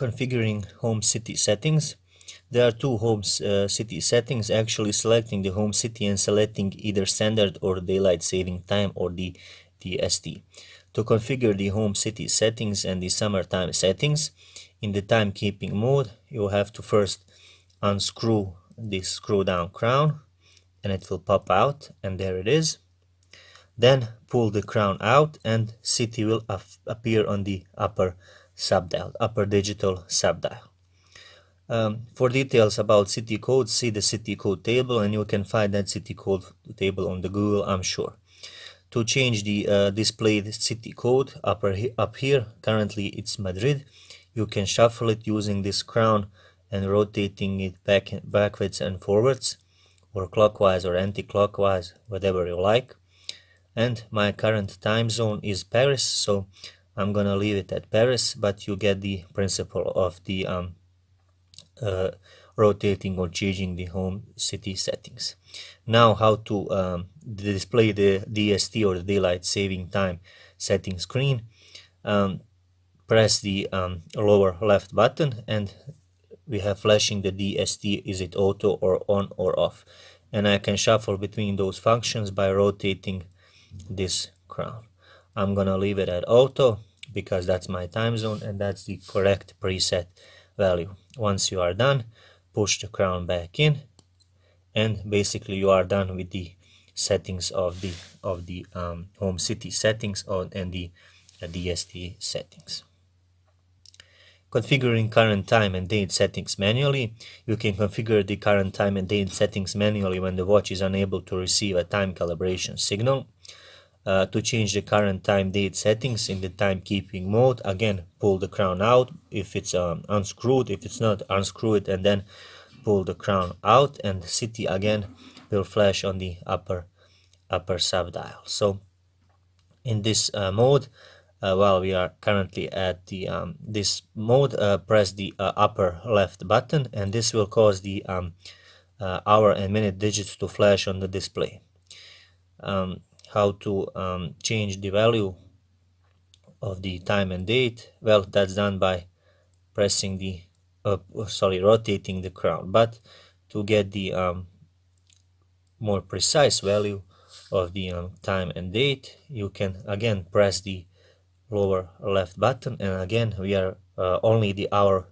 Configuring home city settings. There are two home city settings. Actually selecting the home city and selecting either standard or daylight saving time or the DST. To configure the home city settings and the summertime settings, in the timekeeping mode, you have to first unscrew this screw down crown and it will pop out, and there it is. Then pull the crown out and city will appear on the upper subdial, upper digital subdial. For details about city code, see the city code table, and you can find that city code table on the Google, I'm sure. To change the displayed city code up here, currently it's Madrid, you can shuffle it using this crown and rotating it backwards and forwards, or clockwise or anti-clockwise, whatever you like. And my current time zone is Paris, so I'm gonna leave it at Paris, but you get the principle of the rotating or changing the home city settings. Now how to display the DST or the daylight saving time setting screen. Press the lower left button and we have flashing the DST, is it auto or on or off, and I can shuffle between those functions by rotating this crown. I'm gonna leave it at auto because that's my time zone and that's the correct preset value. Once you are done, push the crown back in and basically you are done with the settings of the home city settings and the DST settings. Configuring current time and date settings manually. You can configure the current time and date settings manually when the watch is unable to receive a time calibration signal. To change the current time date settings in the timekeeping mode, again pull the crown out if it's unscrewed. If it's not, unscrew it and then pull the crown out, and the city again will flash on the upper subdial. So in this mode, while we are currently at the this mode, press the upper left button and this will cause the hour and minute digits to flash on the display. How to change the value of the time and date? Well, that's done by pressing the rotating the crown. But to get the more precise value of the time and date, you can again press the lower left button, and again we are only the hour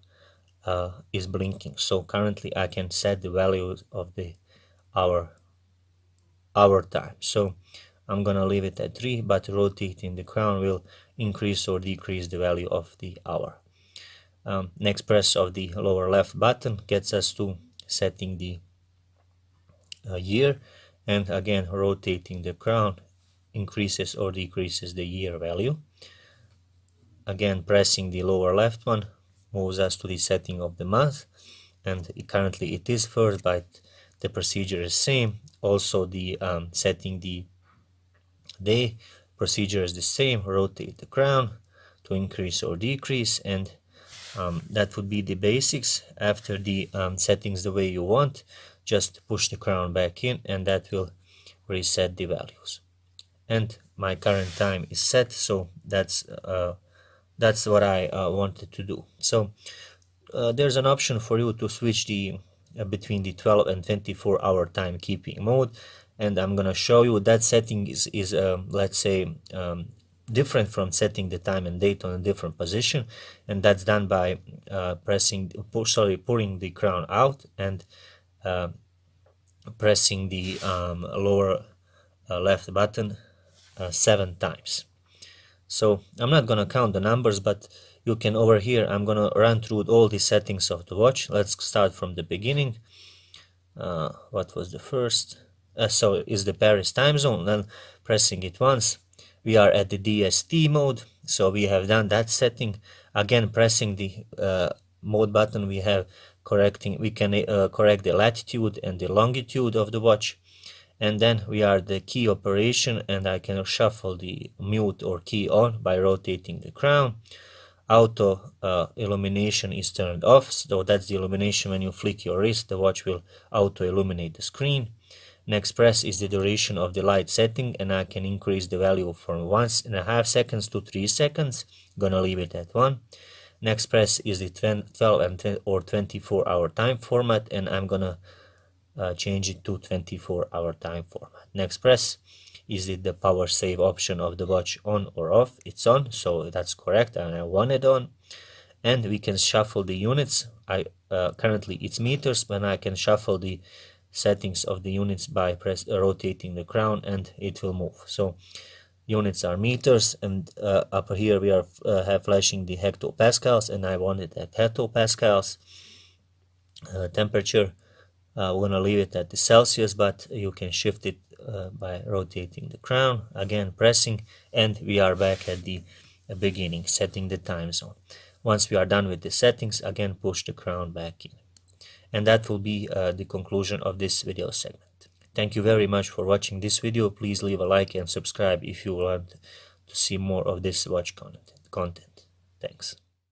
is blinking. So currently I can set the values of the hour time. So I'm gonna leave it at 3, but rotating the crown will increase or decrease the value of the hour. Next press of the lower left button gets us to setting the year, and again rotating the crown increases or decreases the year value. Again pressing the lower left one moves us to the setting of the month, and currently it is first, but the procedure is same. Also the setting the day procedure is the same. Rotate the crown to increase or decrease, and that would be the basics. After the settings the way you want, just push the crown back in and that will reset the values. And my current time is set, so that's what I wanted to do. So there's an option for you to switch the between the 12 and 24 hour timekeeping mode, and I'm gonna show you that setting is let's say different from setting the time and date on a different position, and that's done by pulling the crown out and pressing the lower left button 7 times. So I'm not gonna count the numbers, but you can over here, I'm gonna run through all the settings of the watch. Let's start from the beginning. What was the first? So is the Paris time zone. Then pressing it once, we are at the DST mode, so we have done that setting. Again pressing the mode button, we can correct the latitude and the longitude of the watch, and then we are the key operation, and I can shuffle the mute or key on by rotating the crown. Auto illumination is turned off, so that's the illumination when you flick your wrist, the watch will auto illuminate the screen. Next press is the duration of the light setting, and I can increase the value from 1.5 seconds to 3 seconds. Gonna leave it at 1. Next press is the 12 and or 24-hour time format, and I'm gonna change it to 24-hour time format. Next press is it the power save option of the watch on or off? It's on, so that's correct, and I want it on. And we can shuffle the units. Currently it's meters, but I can shuffle the settings of the units by rotating the crown, and it will move. So units are meters, and up here we are have flashing the hectopascals, and I want it at hectopascals. Temperature, we're gonna leave it at the Celsius, but you can shift it by rotating the crown, again pressing, and we are back at the beginning, setting the time zone. Once we are done with the settings, again push the crown back in. And that will be the conclusion of this video segment. Thank you very much for watching this video. Please leave a like and subscribe if you want to see more of this watch content. Thanks.